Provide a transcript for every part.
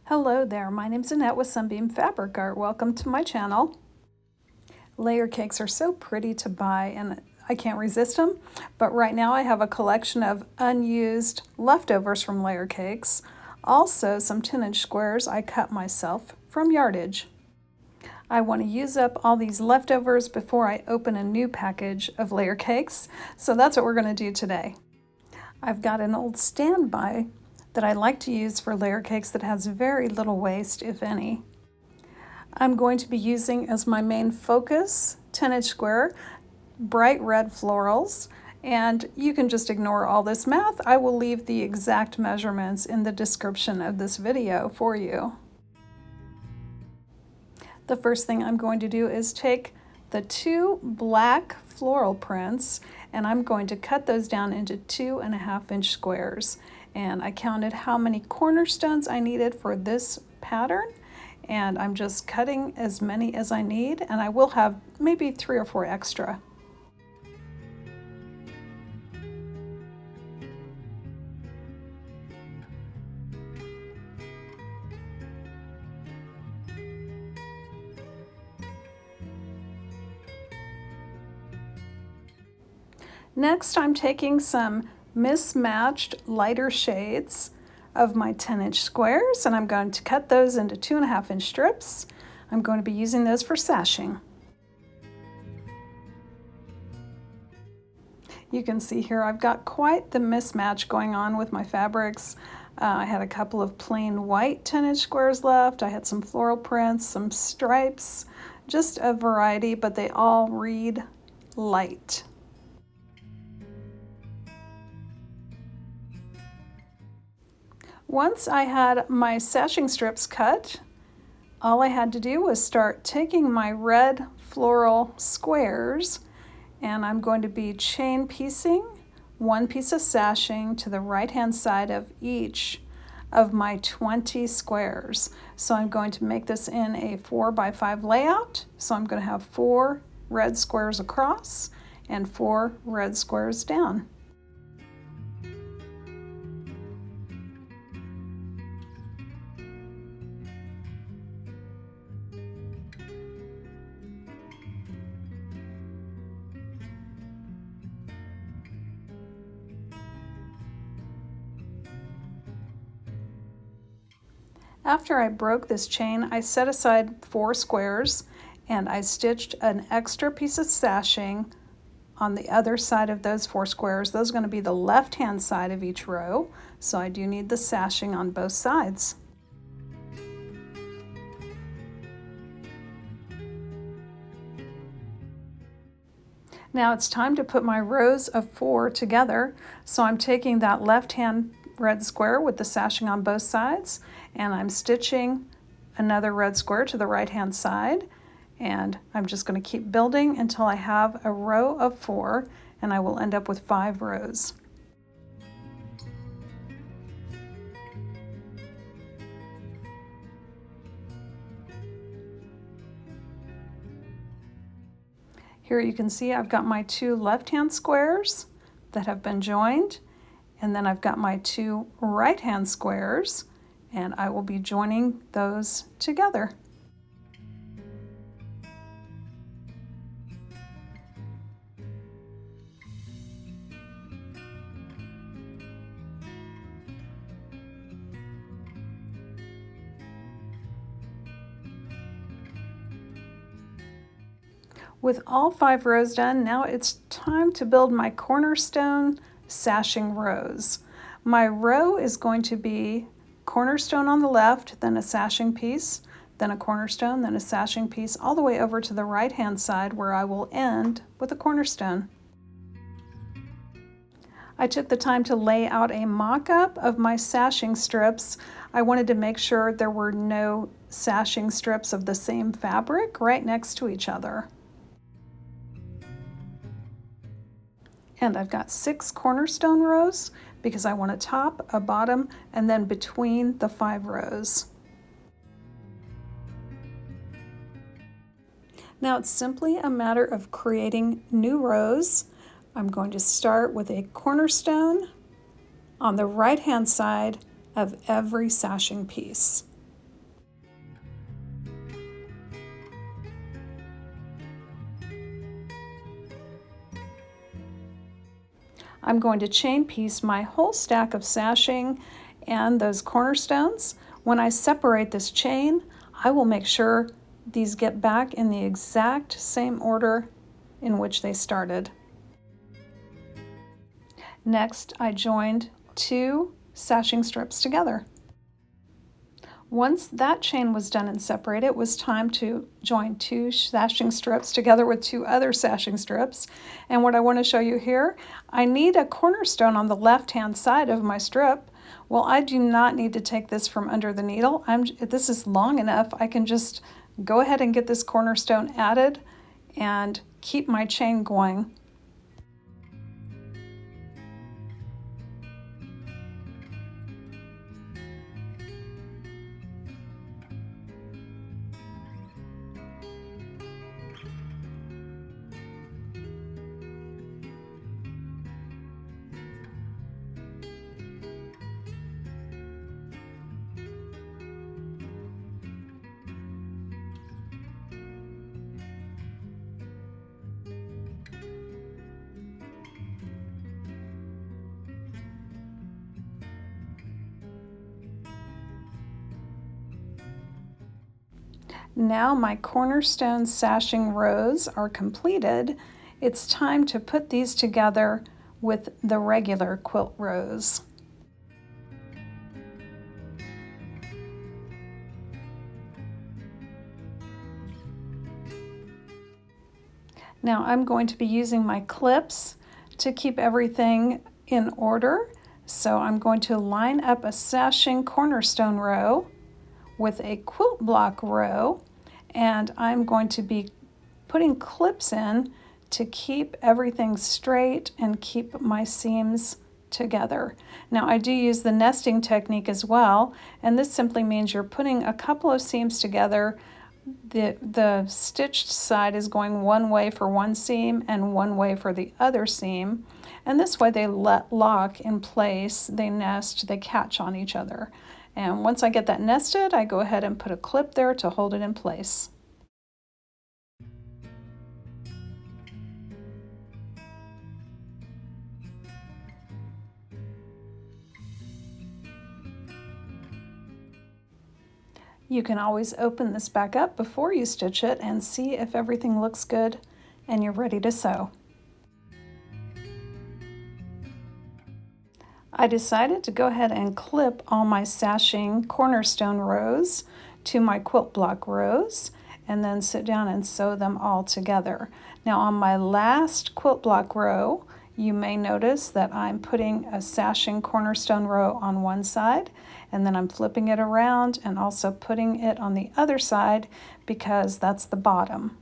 Hello there, my name's Annette with Sunbeam Fabric Art. Welcome to my channel. Layer cakes are so pretty to buy and I can't resist them, but right now I have a collection of unused leftovers from layer cakes. Also some 10-inch squares I cut myself from yardage. I want to use up all these leftovers before I open a new package of layer cakes, so that's what we're going to do today. I've got an old standby that I like to use for layer cakes that has very little waste, if any. I'm going to be using as my main focus 10-inch square bright red florals, and you can just ignore all this math. I will leave the exact measurements in the description of this video for you. The first thing I'm going to do is take the two black floral prints and I'm going to cut those down into 2.5-inch squares. And I counted how many cornerstones I needed for this pattern, and I'm just cutting as many as I need, and I will have maybe 3 or 4 extra. Next, I'm taking some mismatched lighter shades of my 10-inch squares and I'm going to cut those into 2.5-inch strips. I'm going to be using those for sashing. You can see here I've got quite the mismatch going on with my fabrics. I had a couple of plain white 10-inch squares left. I had some floral prints, some stripes, just a variety, but they all read light. Once I had my sashing strips cut, all I had to do was start taking my red floral squares and I'm going to be chain piecing one piece of sashing to the right hand side of each of my 20 squares. So I'm going to make this in a 4x5 layout. So I'm going to have 4 red squares across and 4 red squares down. After I broke this chain, I set aside 4 squares and I stitched an extra piece of sashing on the other side of those 4 squares. Those are going to be the left-hand side of each row, so I do need the sashing on both sides. Now it's time to put my rows of 4 together, so I'm taking that left-hand red square with the sashing on both sides and I'm stitching another red square to the right hand side, and I'm just going to keep building until I have a row of 4 and I will end up with 5 rows. Here you can see I've got my 2 left-hand squares that have been joined, and then I've got my 2 right-hand squares, and I will be joining those together. With all 5 rows done, now it's time to build my cornerstone sashing rows. My row is going to be cornerstone on the left, then a sashing piece, then a cornerstone, then a sashing piece, all the way over to the right hand side where I will end with a cornerstone. I took the time to lay out a mock-up of my sashing strips. I wanted to make sure there were no sashing strips of the same fabric right next to each other. And I've got 6 cornerstone rows because I want a top, a bottom, and then between the 5 rows. Now it's simply a matter of creating new rows. I'm going to start with a cornerstone on the right-hand side of every sashing piece. I'm going to chain piece my whole stack of sashing and those cornerstones. When I separate this chain, I will make sure these get back in the exact same order in which they started. Next, I joined 2 sashing strips together. Once that chain was done and separated, it was time to join 2 sashing strips together with 2 other sashing strips. And what I want to show you here, I need a cornerstone on the left-hand side of my strip. Well, I do not need to take this from under the needle. This is long enough. I can just go ahead and get this cornerstone added and keep my chain going. Now my cornerstone sashing rows are completed. It's time to put these together with the regular quilt rows. Now I'm going to be using my clips to keep everything in order. So I'm going to line up a sashing cornerstone row with a quilt block row, and I'm going to be putting clips in to keep everything straight and keep my seams together. Now I do use the nesting technique as well, and this simply means you're putting a couple of seams together. The stitched side is going one way for one seam and one way for the other seam, and this way they lock in place, they nest, they catch on each other. And once I get that nested, I go ahead and put a clip there to hold it in place. You can always open this back up before you stitch it and see if everything looks good and you're ready to sew. I decided to go ahead and clip all my sashing cornerstone rows to my quilt block rows and then sit down and sew them all together. Now on my last quilt block row, you may notice that I'm putting a sashing cornerstone row on one side, and then I'm flipping it around and also putting it on the other side because that's the bottom.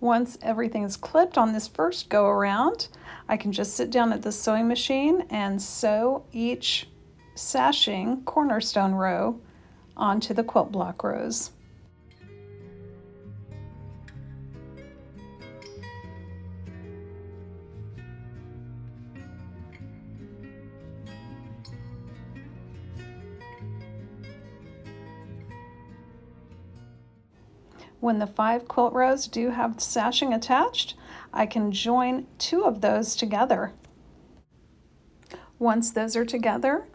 Once everything's clipped on this first go around, I can just sit down at the sewing machine and sew each sashing cornerstone row onto the quilt block rows. When the 5 quilt rows do have sashing attached, I can join 2 of those together. Once those are together,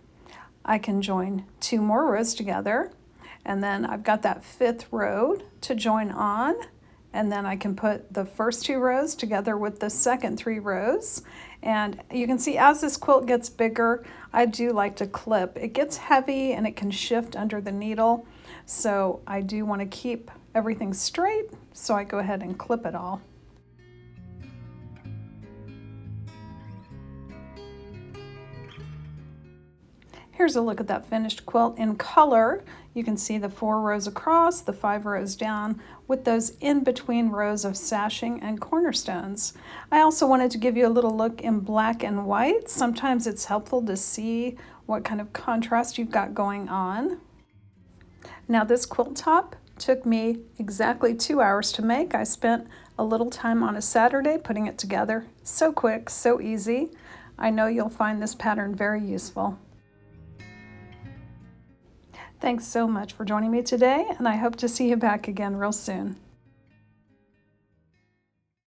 I can join 2 more rows together, and then I've got that 5th row to join on, and then I can put the first 2 rows together with the second 3 rows. And you can see as this quilt gets bigger, I do like to clip. It gets heavy and it can shift under the needle, so I do want to keep everything straight, so I go ahead and clip it all. Here's a look at that finished quilt in color. You can see the 4 rows across, the 5 rows down, with those in-between rows of sashing and cornerstones. I also wanted to give you a little look in black and white. Sometimes it's helpful to see what kind of contrast you've got going on. Now this quilt top took me exactly 2 hours to make. I spent a little time on a Saturday putting it together. So quick, so easy. I know you'll find this pattern very useful. Thanks so much for joining me today, and I hope to see you back again real soon.